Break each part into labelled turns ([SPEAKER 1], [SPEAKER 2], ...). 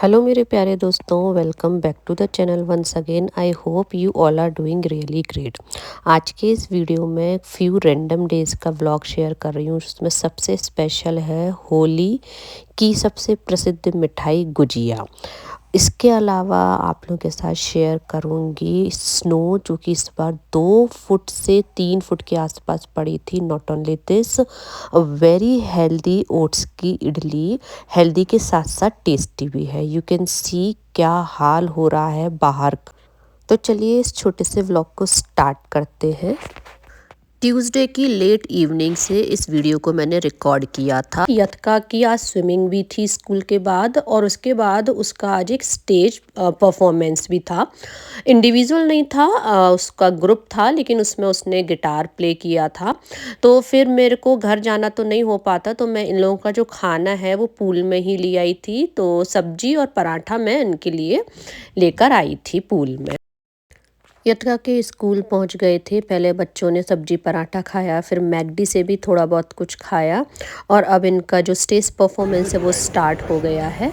[SPEAKER 1] Hello मेरे प्यारे दोस्तों, welcome back to the channel once again. I hope you all are doing really great. आज के इस वीडियो में फ्यू रैंडम डेज़ का व्लॉग शेयर कर रही हूँ, जिसमें सबसे स्पेशल है होली की सबसे प्रसिद्ध मिठाई गुजिया। इसके अलावा आप लोगों के साथ शेयर करूँगी स्नो, जो कि इस बार 2 फुट से 3 फुट के आसपास पड़ी थी। Not only this, very healthy oats की इडली, हेल्दी के साथ साथ टेस्टी भी है। यू कैन सी क्या हाल हो रहा है बाहर का। तो चलिए इस छोटे से व्लॉग को स्टार्ट करते हैं। ट्यूसडे की लेट इवनिंग से इस वीडियो को मैंने रिकॉर्ड किया था। यतका की आज स्विमिंग भी थी स्कूल के बाद, और उसके बाद उसका आज एक स्टेज परफॉर्मेंस भी था। इंडिविजुअल नहीं था, उसका ग्रुप था, लेकिन उसमें उसने गिटार प्ले किया था। तो फिर मेरे को घर जाना तो नहीं हो पाता, तो मैं इन लोगों का जो खाना है वो पूल में ही ले आई थी। तो सब्जी और पराठा मैं इनके लिए लेकर आई थी पूल में। यत्का के स्कूल पहुंच गए थे। पहले बच्चों ने सब्जी पराठा खाया, फिर मैकडी से भी थोड़ा बहुत कुछ खाया, और अब इनका जो स्टेज परफॉर्मेंस है वो स्टार्ट हो गया है।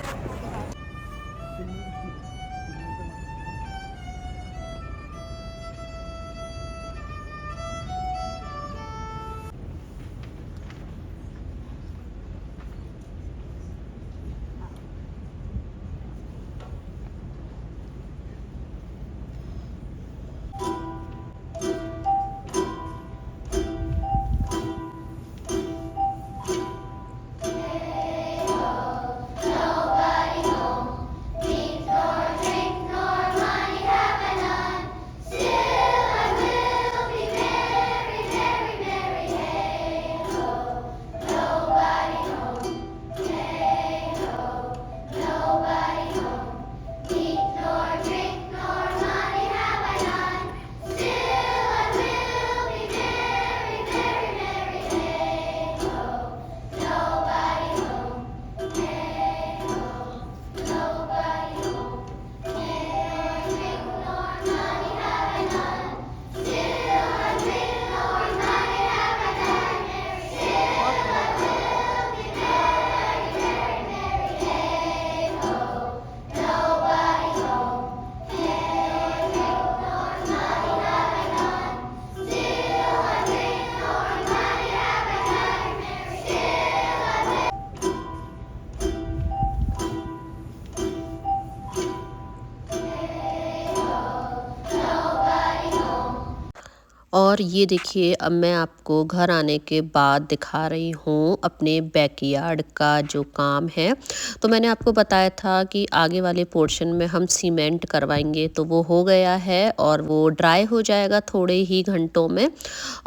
[SPEAKER 1] और ये देखिए, अब मैं आपको घर आने के बाद दिखा रही हूँ अपने बैकयार्ड का जो काम है। तो मैंने आपको बताया था कि आगे वाले पोर्शन में हम सीमेंट करवाएंगे, तो वो हो गया है और वो ड्राई हो जाएगा थोड़े ही घंटों में।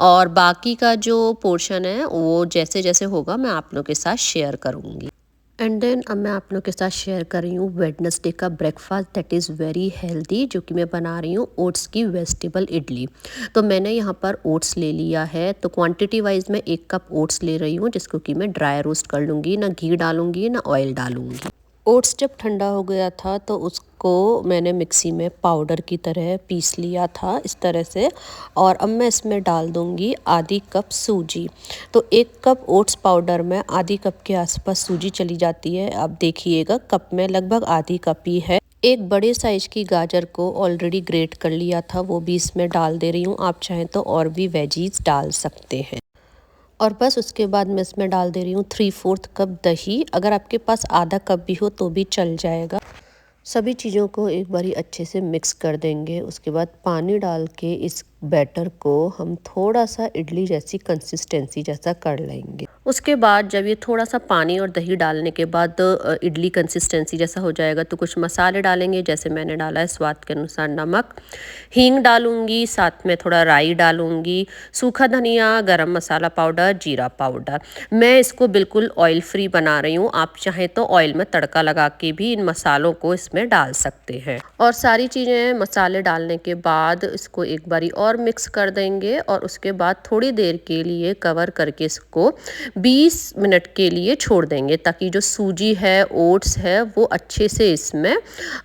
[SPEAKER 1] और बाकी का जो पोर्शन है वो जैसे जैसे होगा मैं आप लोगों के साथ शेयर करूँगी। एंड देन अब मैं आप लोगों के साथ शेयर कर रही हूँ वेडनेसडे का breakfast that is very healthy, जो कि मैं बना रही हूँ ओट्स की वेजिटेबल इडली। तो मैंने यहाँ पर ओट्स ले लिया है, तो क्वांटिटी वाइज मैं 1 कप ओट्स ले रही हूँ, जिसको कि मैं ड्राई रोस्ट कर लूँगी, ना घी डालूँगी ना ऑयल डालूँगी। ओट्स जब ठंडा हो गया था तो उसको मैंने मिक्सी में पाउडर की तरह पीस लिया था इस तरह से। और अब मैं इसमें डाल दूंगी आधी कप सूजी। तो 1 कप ओट्स पाउडर में आधी कप के आसपास सूजी चली जाती है। अब देखिएगा, कप में लगभग आधी कप ही है। एक बड़े साइज की गाजर को ऑलरेडी ग्रेट कर लिया था, वो भी इसमें डाल दे रही हूँ। आप चाहें तो और भी वेजीज डाल सकते हैं। और बस उसके बाद मैं इसमें डाल दे रही हूँ 3/4 कप दही। अगर आपके पास आधा कप भी हो तो भी चल जाएगा। सभी चीज़ों को एक बारी अच्छे से मिक्स कर देंगे। उसके बाद पानी डाल के इस बैटर को हम थोड़ा सा इडली जैसी कंसिस्टेंसी जैसा कर लेंगे। उसके बाद जब ये थोड़ा सा पानी और दही डालने के बाद इडली कंसिस्टेंसी जैसा हो जाएगा, तो कुछ मसाले डालेंगे। जैसे मैंने डाला है स्वाद के अनुसार नमक, हींग डालूंगी, साथ में थोड़ा राई डालूंगी, सूखा धनिया, गरम मसाला पाउडर, जीरा पाउडर। मैं इसको बिल्कुल ऑयल फ्री बना रही हूँ। आप चाहें तो ऑयल में तड़का लगा के भी इन मसालों को इसमें डाल सकते हैं। और सारी चीज़ें मसाले डालने के बाद इसको एक बारी और मिक्स कर देंगे, और उसके बाद थोड़ी देर के लिए कवर करके इसको 20 मिनट के लिए छोड़ देंगे, ताकि जो सूजी है, ओट्स है, वो अच्छे से इसमें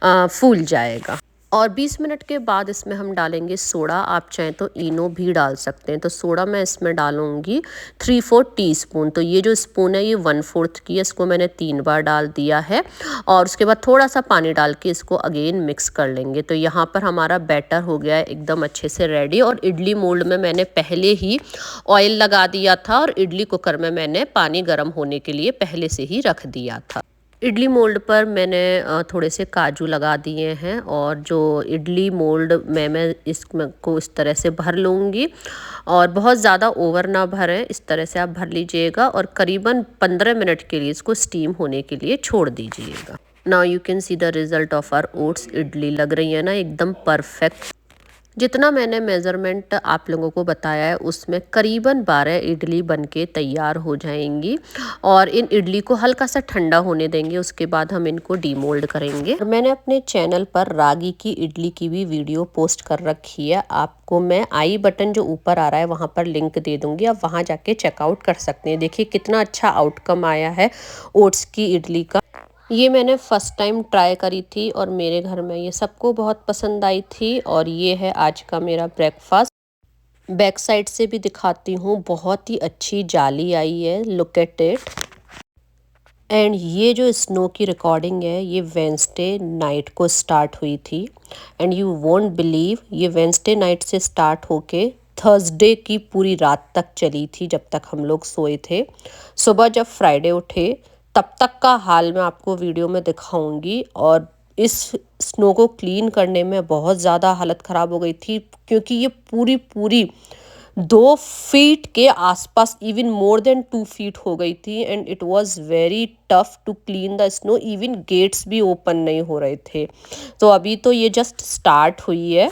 [SPEAKER 1] फूल जाएगा। और 20 मिनट के बाद इसमें हम डालेंगे सोडा। आप चाहें तो इनो भी डाल सकते हैं। तो सोडा मैं इसमें डालूंगी 3/4 टीस्पून। तो ये जो स्पून है ये 1/4 की है, इसको मैंने 3 बार डाल दिया है। और उसके बाद थोड़ा सा पानी डाल के इसको अगेन मिक्स कर लेंगे। तो यहाँ पर हमारा बैटर हो गया है एकदम अच्छे से रेडी। और इडली मोल्ड में मैंने पहले ही ऑयल लगा दिया था और इडली कुकर में मैंने पानी गर्म होने के लिए पहले से ही रख दिया था। इडली मोल्ड पर मैंने थोड़े से काजू लगा दिए हैं। और जो इडली मोल्ड में मैं इसको इस तरह से भर लूँगी। और बहुत ज़्यादा ओवर ना भरें, इस तरह से आप भर लीजिएगा और करीबन 15 मिनट के लिए इसको स्टीम होने के लिए छोड़ दीजिएगा। Now you can see the result of our oats idli. लग रही है ना एकदम परफेक्ट। जितना मैंने मेज़रमेंट आप लोगों को बताया है उसमें करीबन 12 इडली बनके तैयार हो जाएंगी। और इन इडली को हल्का सा ठंडा होने देंगे, उसके बाद हम इनको डीमोल्ड करेंगे। और मैंने अपने चैनल पर रागी की इडली की भी वीडियो पोस्ट कर रखी है। आपको मैं आई बटन जो ऊपर आ रहा है वहाँ पर लिंक दे दूँगी, आप वहाँ जाके चेकआउट कर सकते हैं। देखिए कितना अच्छा आउटकम आया है ओट्स की इडली का। ये मैंने फ़र्स्ट टाइम ट्राई करी थी और मेरे घर में ये सबको बहुत पसंद आई थी। और ये है आज का मेरा ब्रेकफास्ट। बैक साइड से भी दिखाती हूँ, बहुत ही अच्छी जाली आई है, लुक एट इट। एंड ये जो स्नो की रिकॉर्डिंग है ये वेंसडे नाइट को स्टार्ट हुई थी। एंड यू वोंट बिलीव, ये वेंसडे नाइट से स्टार्ट होके थर्सडे की पूरी रात तक चली थी जब तक हम लोग सोए थे। सुबह जब फ्राइडे उठे तब तक का हाल मैं आपको वीडियो में दिखाऊंगी। और इस स्नो को क्लीन करने में बहुत ज़्यादा हालत ख़राब हो गई थी क्योंकि ये पूरी पूरी 2 फीट के आसपास, इवन मोर देन 2 फीट हो गई थी। And it was very tough to clean the snow. Even gates भी ओपन नहीं हो रहे थे। तो अभी तो ये जस्ट स्टार्ट हुई है।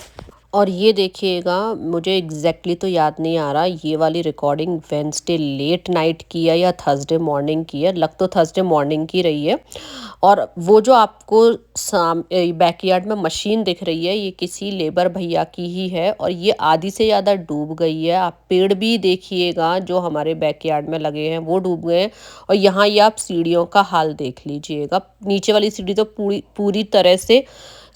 [SPEAKER 1] और ये देखिएगा, मुझे एग्जैक्टली तो याद नहीं आ रहा ये वाली रिकॉर्डिंग वेंसडे लेट नाइट की है या थर्सडे मॉर्निंग की है। लग तो थर्सडे मॉर्निंग की रही है। और वो जो आपको बैकयार्ड में मशीन दिख रही है ये किसी लेबर भैया की ही है। और ये आधी से ज़्यादा डूब गई है। आप पेड़ भी देखिएगा जो हमारे बैकयार्ड में लगे हैं वो डूब गए हैं। और यहाँ ये आप सीढ़ियों का हाल देख लीजिएगा, नीचे वाली सीढ़ी तो पूरी पूरी तरह से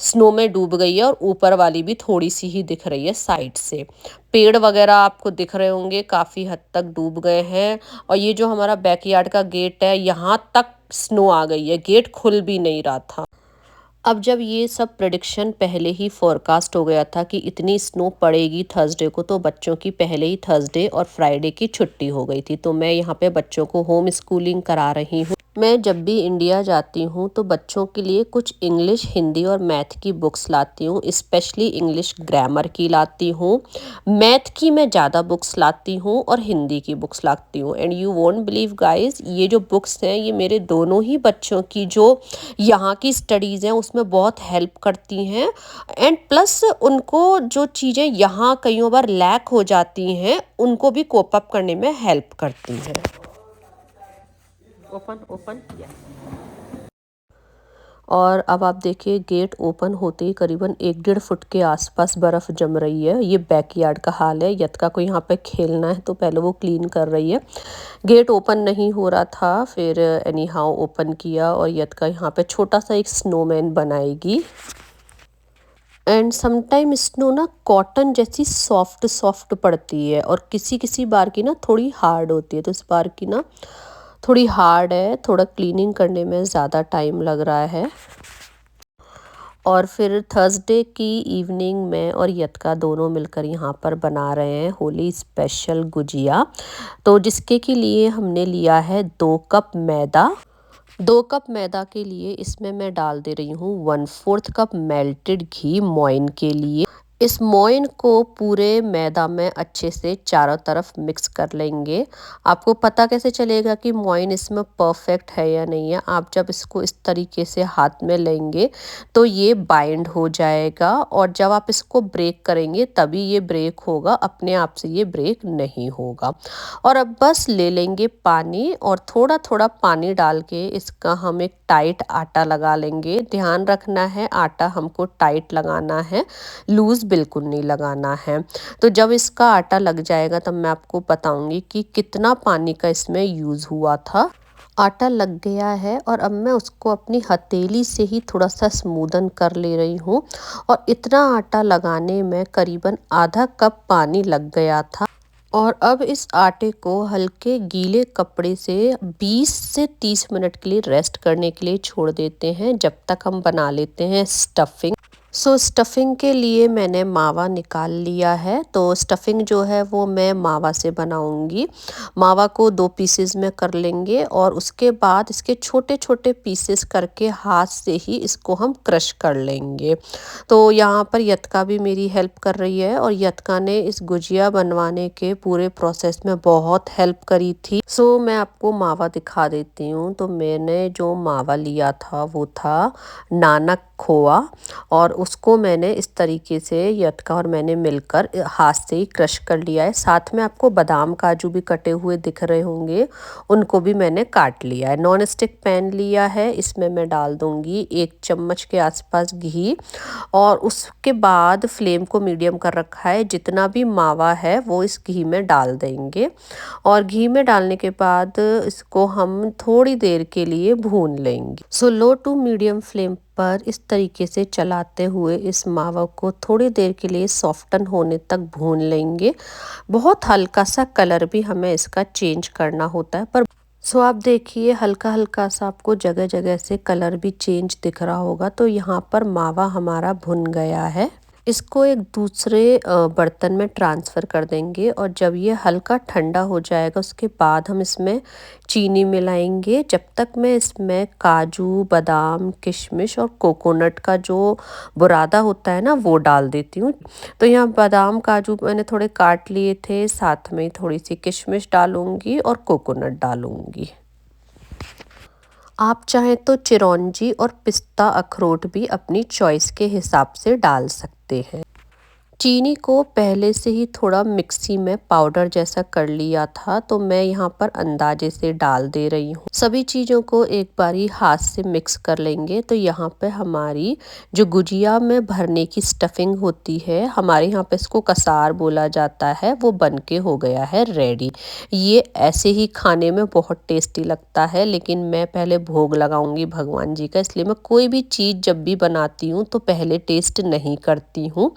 [SPEAKER 1] स्नो में डूब गई है और ऊपर वाली भी थोड़ी सी ही दिख रही है साइड से। पेड़ वगैरह आपको दिख रहे होंगे काफ़ी हद तक डूब गए हैं। और ये जो हमारा बैकयार्ड का गेट है यहाँ तक स्नो आ गई है, गेट खुल भी नहीं रहा था। अब जब ये सब प्रेडिक्शन पहले ही फोरकास्ट हो गया था कि इतनी स्नो पड़ेगी थर्सडे को, तो बच्चों की पहले ही थर्सडे और फ्राइडे की छुट्टी हो गई थी। तो मैं यहाँ पे बच्चों को होम स्कूलिंग करा रही हूँ। मैं जब भी इंडिया जाती हूँ तो बच्चों के लिए कुछ इंग्लिश, हिंदी और मैथ की बुक्स लाती हूँ। स्पेशली इंग्लिश ग्रामर की लाती हूँ, मैथ की मैं ज़्यादा बुक्स लाती हूँ और हिंदी की बुक्स लाती हूँ। And you won't believe guys, ये जो बुक्स हैं ये मेरे दोनों ही बच्चों की जो यहाँ की स्टडीज़ हैं उसमें बहुत हेल्प करती हैं। एंड प्लस उनको जो चीज़ें यहाँ कई बार लैक हो जाती हैं उनको भी कोप अप करने में हेल्प करती हैं। Open open yes. और अब आप देखिए गेट ओपन होते ही करीबन 1-1.5 फुट के आसपास बर्फ़ जम रही है। ये बैकयार्ड का हाल है। यत्का को यहाँ पे खेलना है तो पहले वो क्लीन कर रही है। गेट ओपन नहीं हो रहा था, फिर एनी हाउ ओपन किया और यत्का यहाँ पे छोटा सा एक स्नोमैन बनाएगी। एंड समटाइम स्नो ना कॉटन जैसी सॉफ्ट सॉफ्ट पड़ती है और किसी किसी बार की ना थोड़ी हार्ड होती है। तो इस बार की ना थोड़ी हार्ड है, थोड़ा क्लीनिंग करने में ज़्यादा टाइम लग रहा है। और फिर थर्सडे की इवनिंग में और यत्का दोनों मिलकर यहाँ पर बना रहे हैं होली स्पेशल गुजिया। तो जिसके के लिए हमने लिया है 2 कप मैदा। 2 कप मैदा के लिए इसमें मैं डाल दे रही हूँ 1/4 कप मेल्टेड घी मोइन के लिए। इस मोइन को पूरे मैदा में अच्छे से चारों तरफ मिक्स कर लेंगे। आपको पता कैसे चलेगा कि मोइन इसमें परफेक्ट है या नहीं है? आप जब इसको इस तरीके से हाथ में लेंगे तो ये बाइंड हो जाएगा और जब आप इसको ब्रेक करेंगे तभी ये ब्रेक होगा, अपने आप से ये ब्रेक नहीं होगा। और अब बस ले लेंगे पानी और थोड़ा थोड़ा पानी डाल के इसका हम एक टाइट आटा लगा लेंगे। ध्यान रखना है आटा हमको टाइट लगाना है, लूज़ बिल्कुल नहीं लगाना है। तो जब इसका आटा लग जाएगा तब मैं आपको बताऊंगी कि कितना पानी का इसमें यूज़ हुआ था। आटा लग गया है और अब मैं उसको अपनी हथेली से ही थोड़ा सा स्मूदन कर ले रही हूँ। और इतना आटा लगाने में करीबन आधा कप पानी लग गया था। और अब इस आटे को हल्के गीले कपड़े से 20 से 30 मिनट के लिए रेस्ट करने के लिए छोड़ देते हैं, जब तक हम बना लेते हैं स्टफिंग। स्टफिंग के लिए मैंने मावा निकाल लिया है। तो स्टफिंग जो है वो मैं मावा से बनाऊंगी। मावा को 2 पीसेस में कर लेंगे और उसके बाद इसके छोटे छोटे पीसेस करके हाथ से ही इसको हम क्रश कर लेंगे। तो यहाँ पर यतका भी मेरी हेल्प कर रही है और यतका ने इस गुजिया बनवाने के पूरे प्रोसेस में बहुत हेल्प करी थी। मैं आपको मावा दिखा देती हूँ। तो मैंने जो मावा लिया था वो था नानक खोआ, और उसको मैंने इस तरीके से यतका और मैंने मिलकर हाथ से ही क्रश कर लिया है। साथ में आपको बादाम काजू भी कटे हुए दिख रहे होंगे, उनको भी मैंने काट लिया है। नॉन स्टिक पैन लिया है, इसमें मैं डाल दूंगी 1 चम्मच के आसपास घी, और उसके बाद फ्लेम को मीडियम कर रखा है। जितना भी मावा है वो इस घी में डाल देंगे, और घी में डालने के बाद इसको हम थोड़ी देर के लिए भून लेंगे। लो टू मीडियम फ्लेम पर इस तरीके से चलाते हुए इस मावा को थोड़ी देर के लिए सॉफ्टन होने तक भून लेंगे। बहुत हल्का सा कलर भी हमें इसका चेंज करना होता है, पर आप देखिए हल्का हल्का सा आपको जगह जगह से कलर भी चेंज दिख रहा होगा। तो यहाँ पर मावा हमारा भुन गया है। इसको एक दूसरे बर्तन में ट्रांसफ़र कर देंगे, और जब ये हल्का ठंडा हो जाएगा उसके बाद हम इसमें चीनी मिलाएंगे। जब तक मैं इसमें काजू बादाम किशमिश और कोकोनट का जो बुरादा होता है ना वो डाल देती हूँ। तो यहाँ बादाम काजू मैंने थोड़े काट लिए थे, साथ में थोड़ी सी किशमिश डालूंगी और कोकोनट डालूंगी। आप चाहें तो चिरौंजी और पिस्ता अखरोट भी अपनी चॉइस के हिसाब से डाल सकते हैं। चीनी को पहले से ही थोड़ा मिक्सी में पाउडर जैसा कर लिया था, तो मैं यहाँ पर अंदाजे से डाल दे रही हूँ। सभी चीज़ों को एक बारी हाथ से मिक्स कर लेंगे। तो यहाँ पे हमारी जो गुजिया में भरने की स्टफिंग होती है, हमारे यहाँ पे इसको कसार बोला जाता है, वो बनके हो गया है रेडी। ये ऐसे ही खाने में बहुत टेस्टी लगता है, लेकिन मैं पहले भोग लगाऊंगी भगवान जी का, इसलिए मैं कोई भी चीज़ जब भी बनाती हूँ तो पहले टेस्ट नहीं करती हूँ,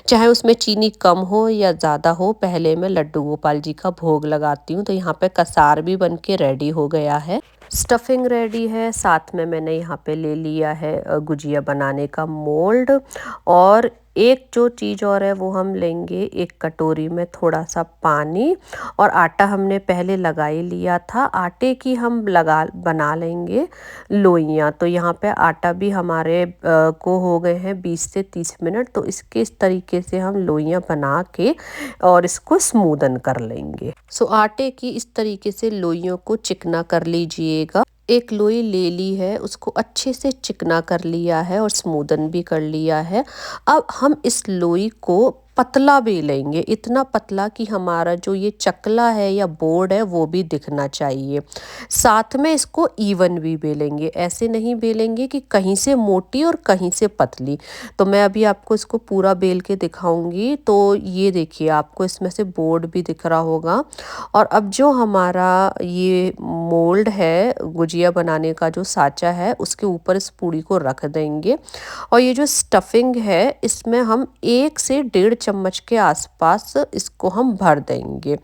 [SPEAKER 1] चाहे उसमें चीनी कम हो या ज़्यादा हो। पहले मैं लड्डू गोपाल जी का भोग लगाती हूँ। तो यहाँ पे कसार भी बनके रेडी हो गया है, स्टफिंग रेडी है। साथ में मैंने यहाँ पे ले लिया है गुजिया बनाने का मोल्ड, और एक जो चीज़ और है वो हम लेंगे एक कटोरी में थोड़ा सा पानी, और आटा हमने पहले लगा ही लिया था। आटे की हम बना लेंगे लोइयाँ। तो यहाँ पे आटा भी हमारे को हो गए हैं 20 से 30 मिनट। तो इसके इस तरीके से हम लोइयाँ बना के और इसको स्मूदन कर लेंगे। आटे की इस तरीके से लोइयों को चिकना कर लीजिएगा। एक लोई ले ली है, उसको अच्छे से चिकना कर लिया है और स्मूदन भी कर लिया है। अब हम इस लोई को पतला बेलेंगे, इतना पतला कि हमारा जो ये चकला है या बोर्ड है वो भी दिखना चाहिए। साथ में इसको इवन भी बेलेंगे, ऐसे नहीं बेलेंगे कि कहीं से मोटी और कहीं से पतली। तो मैं अभी आपको इसको पूरा बेल के दिखाऊंगी। तो ये देखिए आपको इसमें से बोर्ड भी दिख रहा होगा। और अब जो हमारा ये मोल्ड है गुजिया बनाने का जो साँचा है, उसके ऊपर इस पूड़ी को रख देंगे, और ये जो स्टफिंग है इसमें हम 1 से 1.5 चम्मच के आसपास इसको हम भर देंगे।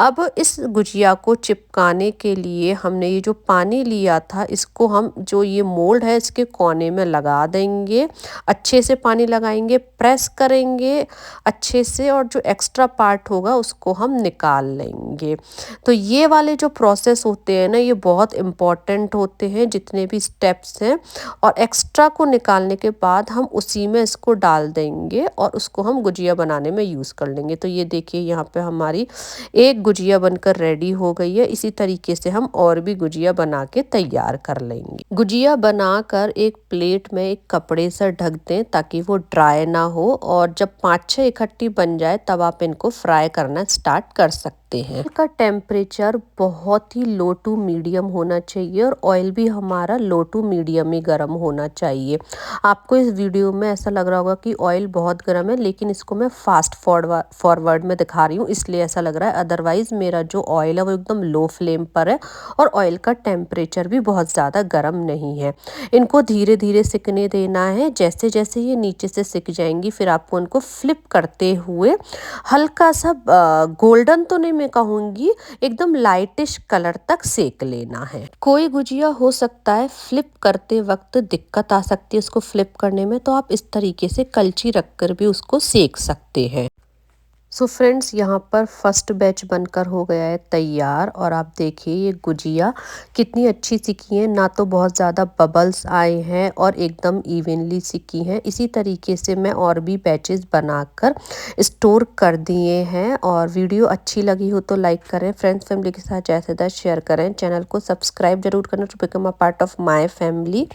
[SPEAKER 1] अब इस गुजिया को चिपकाने के लिए हमने ये जो पानी लिया था इसको हम जो ये मोल्ड है इसके कोने में लगा देंगे। अच्छे से पानी लगाएंगे, प्रेस करेंगे अच्छे से, और जो एक्स्ट्रा पार्ट होगा उसको हम निकाल लेंगे। तो ये वाले जो प्रोसेस होते हैं ना, ये बहुत इम्पॉर्टेंट होते हैं, जितने भी स्टेप्स हैं। और एक्स्ट्रा को निकालने के बाद हम उसी में इसको डाल देंगे और उसको हम गुजिया बनाने में यूज़ कर लेंगे। तो ये देखिए यहाँ पे हमारी एक गुजिया बनकर रेडी हो गई है। इसी तरीके से हम और भी गुजिया बना के तैयार कर लेंगे। गुजिया बनाकर एक प्लेट में एक कपड़े से ढक दें ताकि वो ड्राई ना हो, और जब 5-6 इकट्ठी बन जाए तब आप इनको फ्राई करना स्टार्ट कर सकते हैं। सकते हैं। का टेम्परेचर बहुत ही लो टू मीडियम होना चाहिए और ऑयल भी हमारा लो टू मीडियम ही गर्म होना चाहिए। आपको इस वीडियो में ऐसा लग रहा होगा कि ऑयल बहुत गर्म है, लेकिन इसको मैं फास्ट फॉरवर्ड में दिखा रही हूँ इसलिए ऐसा लग रहा है। अदरवाइज़ मेरा जो ऑयल है वो एकदम लो फ्लेम पर है और ऑयल का टेम्परेचर भी बहुत ज़्यादा गर्म नहीं है। इनको धीरे धीरे सिकने देना है। जैसे जैसे ये नीचे से सिक जाएंगी फिर आपको इनको फ्लिप करते हुए हल्का सा गोल्डन तो नहीं मैं कहूँगी, एकदम लाइटिश कलर तक सेक लेना है। कोई गुजिया हो सकता है फ्लिप करते वक्त दिक्कत आ सकती है उसको फ्लिप करने में, तो आप इस तरीके से कलची रखकर भी उसको सेक सकते हैं। सो फ्रेंड्स, यहाँ पर फर्स्ट बैच बनकर हो गया है तैयार और आप देखिए ये गुजिया कितनी अच्छी सिकी है, ना तो बहुत ज़्यादा बबल्स आए हैं और एकदम इवनली सिकी हैं। इसी तरीके से मैं और भी बैचेस बनाकर स्टोर कर दिए हैं। और वीडियो अच्छी लगी हो तो लाइक करें, फ्रेंड्स फैमिली के साथ ज़्यादा से ज़्यादा शेयर करें, चैनल को सब्सक्राइब जरूर करना to become a part of my family.